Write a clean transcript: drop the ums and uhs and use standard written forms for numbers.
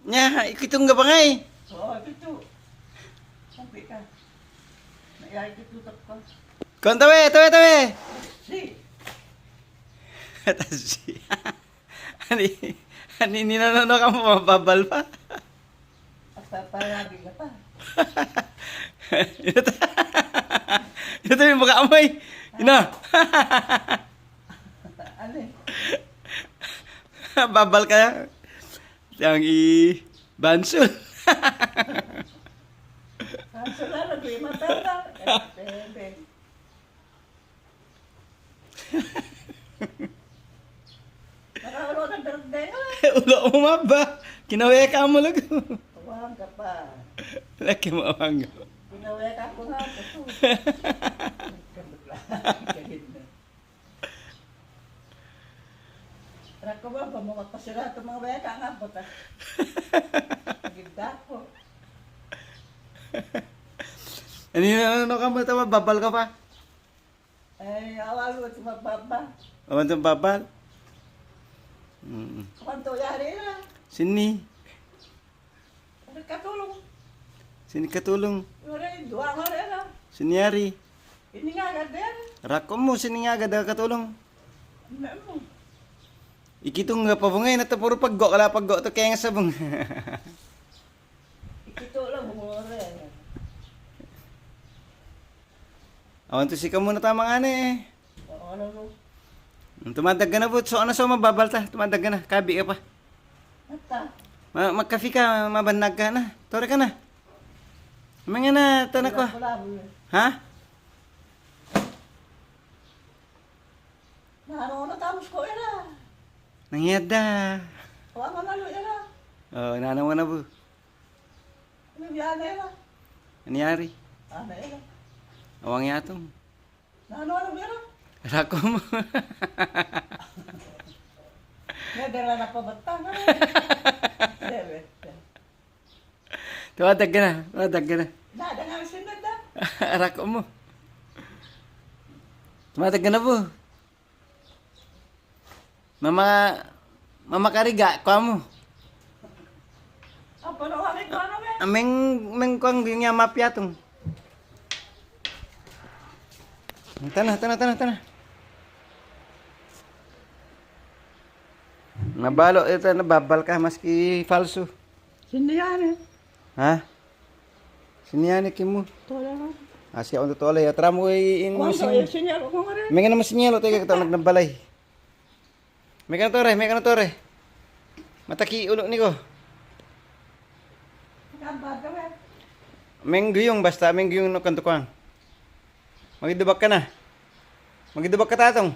Nya, ikitong ga pa nga eh. Oo, ito. Sampai ka. Nayay ito ko. Kon tawe, tawe, tawe. Si. Tasi. Ani ninanono ka mo mababal pa. At papalagi ka pa. Ito yung mukha mo eh. Ina. Ano eh? Babal ka. Yang i-bansol. Kaso na lang, di matanda. Bebe. Nakawalo ng birthday ko eh. Ulo umaba. Kinawe ka mo lago. Tawag ka pa. Laki mo ang. Ginawa ka ko nga po. Rako ba, pamukat pa sila itong mga weka nga po. Nagigda ko. Ano yun, ka mo tama? Babal ka pa? Eh, awal ko sa magbaba. Awan itong babal? Kwanto yari na. Sini? Nagkatulong. Sini katulong? Yuri, duwa nga rin na. Siniari? Ini nga ganyan. Rako mo, sini nga agad katulong? Ano mo? Ikitong nga pa bungay na to puro paggo kala paggo to kaya nga sabong. Ikito lang bumura. Awan to si ka muna tama nga na eh. Oo, ano mo? Tumadag ka na po. So ano so mababal ta? Tumadag ka na. Kabi ka pa. Nata. Magkafi ka, mabanag ka na. Tore ka na. Mga na, tanak ko. Ha? Naano na tapos ko era. Nangyada. Huwag mo nalo era. Oo, nanawa na po. Ano yan era? Nangyari. Ano era? Awang yatong. Naano era? Rako mo. Nadala na pa batang. Tumadag ka na. Tumadag ka na. Nada nga sinad na. Rako mo. Tumadag ka na po. Mama kariga, kwa mo. Ang panuhanin ko ano ba? Ameng kuang yung mapyatong. Tanah. Nabalo ito, nababal ka maski falso. Sindi yan eh. Ha? Siniyani kimo. Tola nga. Asya on totoo ya tramo in Kung so, musing. sinyal ko nga rin. May nga naman sinyalo tayo kita nagnabalay. May ka na tore. Mataki ulo niko. Nagambad ka ba? Mengguyong basta mengguyong no kanto kwang. Magidubak ka na. Magidubak ka tatong.